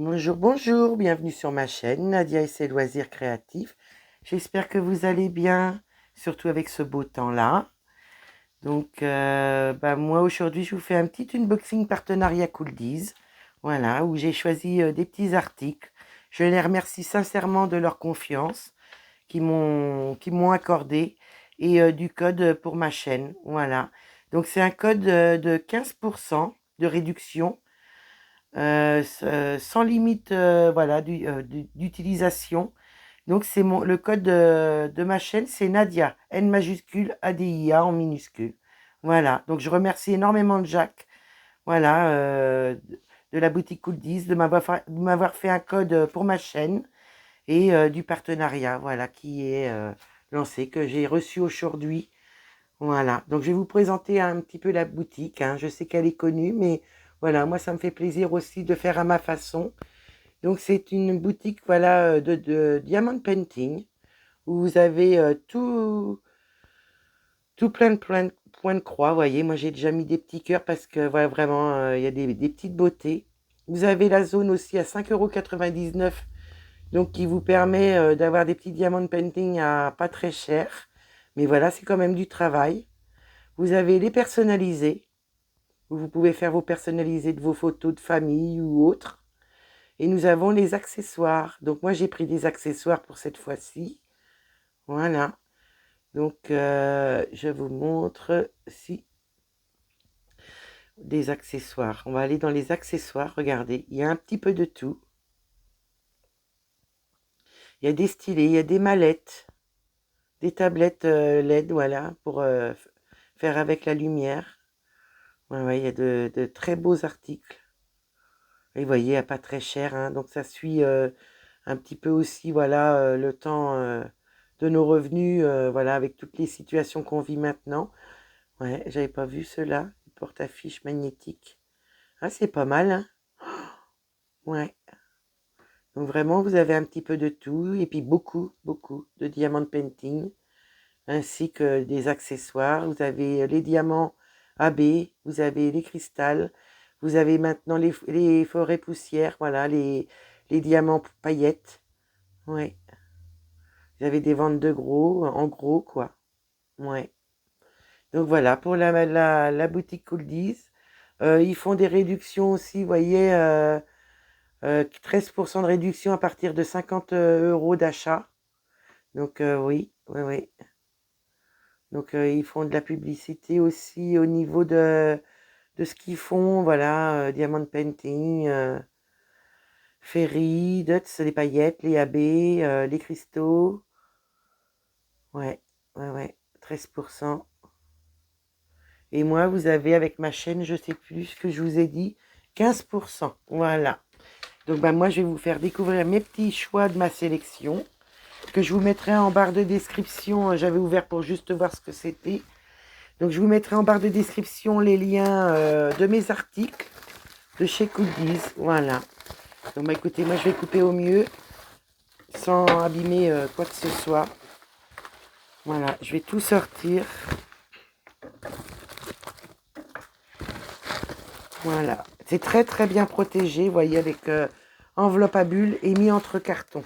Bonjour, bonjour, bienvenue sur ma chaîne Nadia et ses loisirs créatifs. J'espère que vous allez bien, surtout avec ce beau temps-là. Donc, moi aujourd'hui, je vous fais un petit unboxing partenariat Cooldies, voilà, où j'ai choisi des petits articles. Je les remercie sincèrement de leur confiance qui m'ont accordé et du code pour ma chaîne, voilà. Donc, c'est un code de 15% de réduction sans limite voilà, d'utilisation. Donc c'est le code de ma chaîne, c'est Nadia, N majuscule, ADIA en minuscule. Voilà, donc je remercie énormément Jacques, voilà, de la boutique Cooldies, de m'avoir fait un code pour ma chaîne et du partenariat, voilà, qui est lancé, que j'ai reçu aujourd'hui. Voilà, donc je vais vous présenter un petit peu la boutique, hein. Je sais qu'elle est connue, mais voilà, moi ça me fait plaisir aussi de faire à ma façon. Donc c'est une boutique, voilà, de diamond painting, où vous avez tout plein de points de croix, vous voyez. Moi j'ai déjà mis des petits cœurs parce que voilà, vraiment, il y a des petites beautés. Vous avez la zone aussi à 5,99 €, donc qui vous permet d'avoir des petits diamond painting à pas très cher. Mais voilà, c'est quand même du travail. Vous avez les personnalisés, où vous pouvez faire vos personnalisés de vos photos de famille ou autres. Et nous avons les accessoires. Donc moi j'ai pris des accessoires pour cette fois-ci. Voilà. Donc je vous montre si des accessoires. On va aller dans les accessoires. Regardez, il y a un petit peu de tout. Il y a des stylets, il y a des mallettes, des tablettes LED, voilà, pour faire avec la lumière. Ouais, ouais, il y a de très beaux articles. Et vous voyez, à pas très cher, hein, donc ça suit un petit peu aussi, voilà, le temps de nos revenus, voilà, avec toutes les situations qu'on vit maintenant. Ouais, j'avais pas vu cela, le porte-affiches magnétique. Ah, c'est pas mal, hein. Ouais, donc vraiment, vous avez un petit peu de tout, et puis beaucoup de diamants painting, ainsi que des accessoires. Vous avez les diamants AB, vous avez les cristals, vous avez maintenant les forêts poussières, voilà, les diamants paillettes. Ouais, vous avez des ventes de gros, en gros, quoi. Ouais. Donc voilà, pour la boutique Cooldies. Ils font des réductions aussi, vous voyez, 13% de réduction à partir de 50 € d'achat. Donc oui, oui, oui. Donc ils font de la publicité aussi au niveau de ce qu'ils font, voilà, diamond painting, ferry, dots, les paillettes, les AB, les cristaux. Ouais, ouais, ouais, 13%. Et moi, vous avez avec ma chaîne, je sais plus ce que je vous ai dit, 15%. Voilà. Donc moi, je vais vous faire découvrir mes petits choix de ma sélection, que je vous mettrai en barre de description. J'avais ouvert pour juste voir ce que c'était. Donc je vous mettrai en barre de description les liens de mes articles de chez Cooldies. Voilà. Donc écoutez, moi je vais couper au mieux, sans abîmer quoi que ce soit. Voilà, je vais tout sortir. Voilà. C'est très bien protégé, vous voyez, avec enveloppe à bulles et mis entre cartons.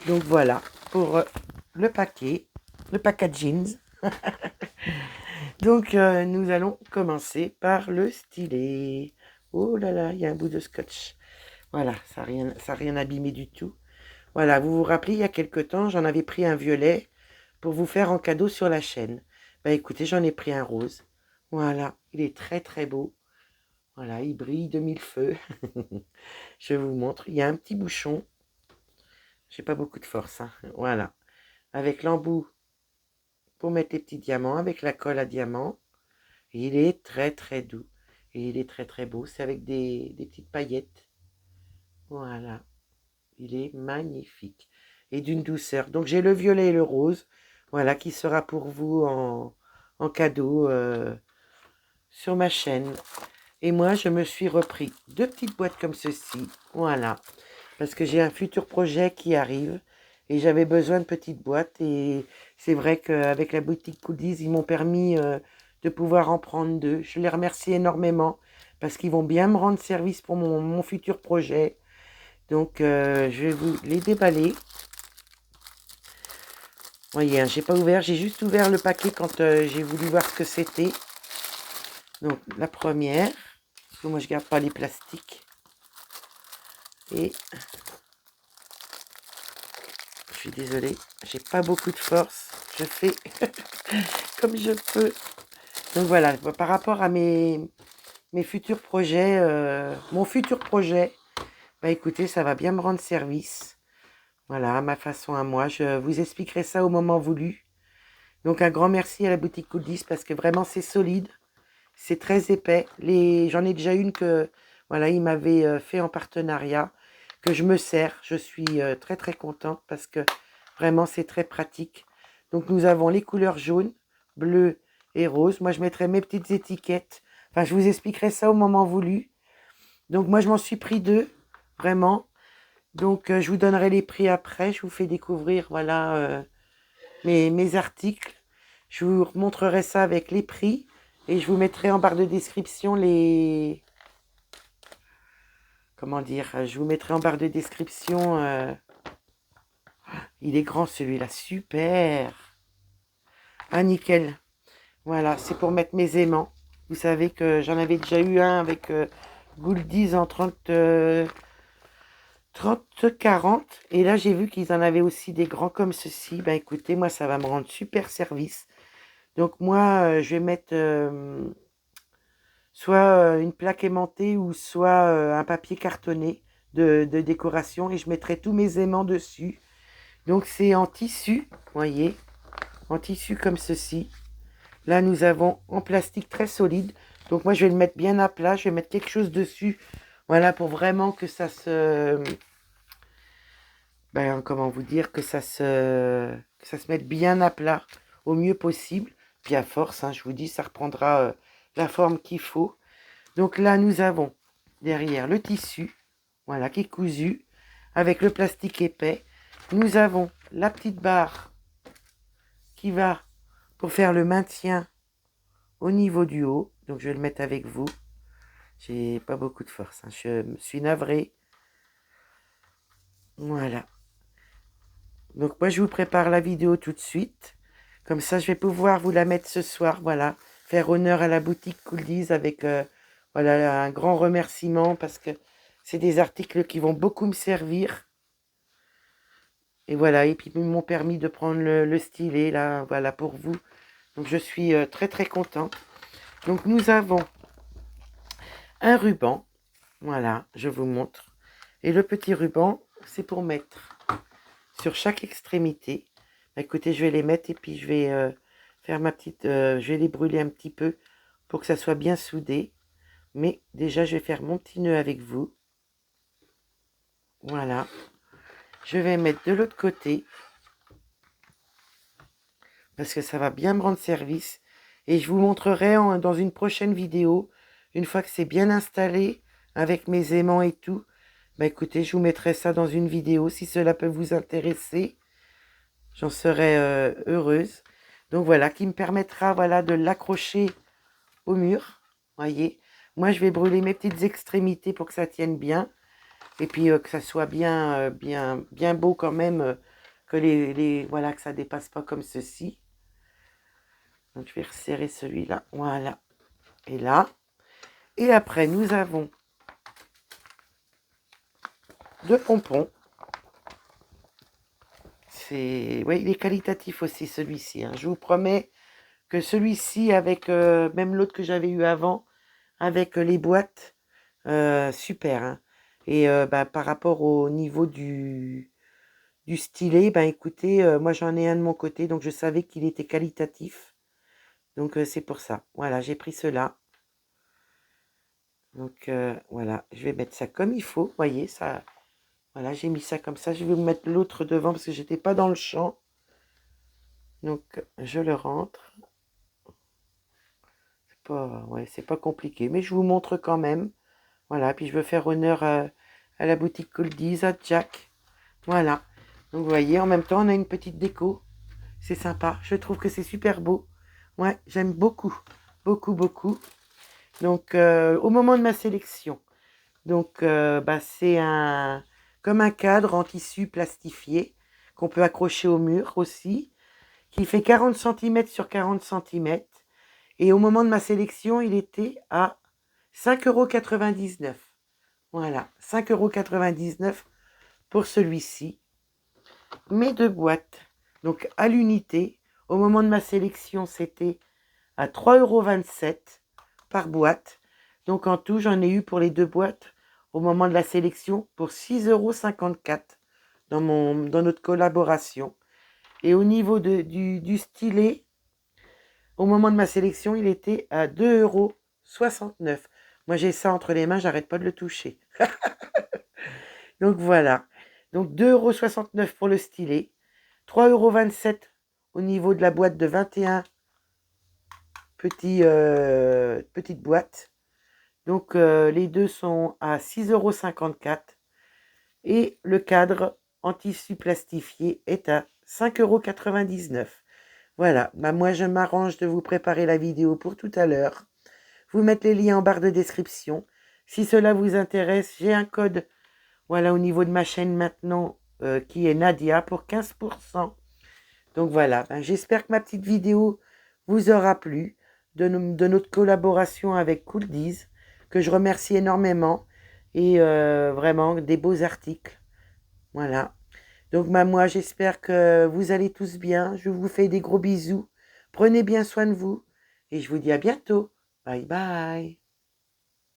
Donc voilà, pour le paquet, le packaging. Donc nous allons commencer par le stylet. Oh là là, il y a un bout de scotch. Voilà, ça a rien abîmé du tout. Voilà, vous vous rappelez, il y a quelque temps, j'en avais pris un violet pour vous faire en cadeau sur la chaîne. Bah écoutez, j'en ai pris un rose. Voilà, il est très beau. Voilà, il brille de mille feux. Je vous montre, il y a un petit bouchon. J'ai pas beaucoup de force, hein. Voilà, avec l'embout pour mettre les petits diamants, avec la colle à diamants. Et il est très doux. Et il est très beau. C'est avec des petites paillettes. Voilà, il est magnifique. Et d'une douceur. Donc j'ai le violet et le rose. Voilà, qui sera pour vous en cadeau sur ma chaîne. Et moi, je me suis repris deux petites boîtes comme ceci. Voilà. Parce que j'ai un futur projet qui arrive. Et j'avais besoin de petites boîtes. Et c'est vrai qu'avec la boutique Cooldies, ils m'ont permis de pouvoir en prendre deux. Je les remercie énormément. Parce qu'ils vont bien me rendre service pour mon futur projet. Donc, je vais vous les déballer. Voyez, hein, j'ai pas ouvert, j'ai juste ouvert le paquet quand j'ai voulu voir ce que c'était. Donc, la première, parce que moi, je garde pas les plastiques. Et je suis désolée, j'ai pas beaucoup de force. Je fais comme je peux. Donc voilà, par rapport à mes futurs projets, mon futur projet, bah écoutez, ça va bien me rendre service. Voilà, à ma façon à moi. Je vous expliquerai ça au moment voulu. Donc un grand merci à la boutique Cool10 parce que vraiment c'est solide. C'est très épais. J'en ai déjà une que voilà, il m'avait fait en partenariat, que je me sers. Je suis très très contente parce que vraiment c'est très pratique. Donc nous avons les couleurs jaune, bleu et rose. Moi je mettrai mes petites étiquettes. Enfin je vous expliquerai ça au moment voulu. Donc moi je m'en suis pris deux, vraiment. Donc je vous donnerai les prix après. Je vous fais découvrir voilà mes articles. Je vous montrerai ça avec les prix. Et je vous mettrai en barre de description les... Comment dire? Je vous mettrai en barre de description... Il est grand celui-là, super! Ah, nickel. Voilà, c'est pour mettre mes aimants. Vous savez que j'en avais déjà eu un avec Gouldies en 30-40. Et là, j'ai vu qu'ils en avaient aussi des grands comme ceci. Ben écoutez, moi, ça va me rendre super service. Donc moi, je vais mettre... soit une plaque aimantée ou soit un papier cartonné de décoration et je mettrai tous mes aimants dessus. Donc c'est en tissu, voyez, en tissu comme ceci. Là nous avons en plastique très solide. Donc moi je vais le mettre bien à plat, je vais mettre quelque chose dessus. Voilà pour vraiment que ça se... Ben, comment vous dire, que ça se mette bien à plat au mieux possible. Puis à force, hein, je vous dis, ça reprendra la forme qu'il faut. Donc là, nous avons derrière le tissu, voilà, qui est cousu, avec le plastique épais. Nous avons la petite barre qui va pour faire le maintien au niveau du haut. Donc je vais le mettre avec vous. J'ai pas beaucoup de force, hein. Je me suis navrée. Voilà. Donc moi, je vous prépare la vidéo tout de suite. Comme ça, je vais pouvoir vous la mettre ce soir, voilà. Faire honneur à la boutique Cool10 avec... voilà, un grand remerciement parce que c'est des articles qui vont beaucoup me servir. Et voilà, et puis ils m'ont permis de prendre le stylet, là, voilà, pour vous. Donc je suis très très contente. Donc nous avons un ruban, voilà, je vous montre. Et le petit ruban, c'est pour mettre sur chaque extrémité. Bah, écoutez, je vais les mettre et puis je vais faire ma petite... je vais les brûler un petit peu pour que ça soit bien soudé. Mais déjà, je vais faire mon petit nœud avec vous. Voilà. Je vais mettre de l'autre côté. Parce que ça va bien me rendre service. Et je vous montrerai dans une prochaine vidéo, une fois que c'est bien installé, avec mes aimants et tout. Bah écoutez, je vous mettrai ça dans une vidéo. Si cela peut vous intéresser, j'en serai heureuse. Donc voilà, qui me permettra voilà, de l'accrocher au mur. Voyez. Moi, je vais brûler mes petites extrémités pour que ça tienne bien. Et puis que ça soit bien, bien beau quand même, que voilà, que ça dépasse pas comme ceci. Donc je vais resserrer celui-là, voilà. Et là. Et après, nous avons deux pompons. Oui, il est qualitatif aussi celui-ci, hein. Je vous promets que celui-ci, avec même l'autre que j'avais eu avant, avec les boîtes, super, hein. Et bah, par rapport au niveau du stylet, ben écoutez, moi j'en ai un de mon côté, donc je savais qu'il était qualitatif. Donc c'est pour ça. Voilà, j'ai pris cela. Donc voilà, je vais mettre ça comme il faut. Vous voyez, ça. Voilà, j'ai mis ça comme ça. Je vais vous mettre l'autre devant parce que j'étais pas dans le champ. Donc je le rentre. C'est pas compliqué, mais je vous montre quand même. Voilà, puis je veux faire honneur à la boutique Cool10, à Jack. Voilà. Donc vous voyez, en même temps, on a une petite déco. C'est sympa. Je trouve que c'est super beau. Ouais, j'aime beaucoup. Beaucoup, beaucoup. Donc, au moment de ma sélection, donc, bah, c'est un... comme un cadre en tissu plastifié qu'on peut accrocher au mur aussi, qui fait 40 cm sur 40 cm. Et au moment de ma sélection, il était à 5,99 €. Voilà, 5,99 € pour celui-ci. Mes deux boîtes, donc à l'unité, au moment de ma sélection, c'était à 3,27 € par boîte. Donc en tout, j'en ai eu pour les deux boîtes au moment de la sélection pour 6,54 € dans notre collaboration. Et au niveau du stylet, au moment de ma sélection, il était à 2,69 €. Moi, j'ai ça entre les mains, j'arrête pas de le toucher. Donc voilà. Donc 2,69 € pour le stylet. 3,27 € au niveau de la boîte de 21 petites boîtes. Donc les deux sont à 6,54 € et le cadre en tissu plastifié est à 5,99 €. Voilà, bah moi je m'arrange de vous préparer la vidéo pour tout à l'heure. Vous mettez les liens en barre de description. Si cela vous intéresse, j'ai un code voilà, au niveau de ma chaîne maintenant qui est Nadia pour 15%. Donc voilà, ben, j'espère que ma petite vidéo vous aura plu de notre collaboration avec Cooldies, que je remercie énormément, et vraiment des beaux articles. Voilà. Donc moi j'espère que vous allez tous bien. Je vous fais des gros bisous. Prenez bien soin de vous et je vous dis à bientôt. Bye bye.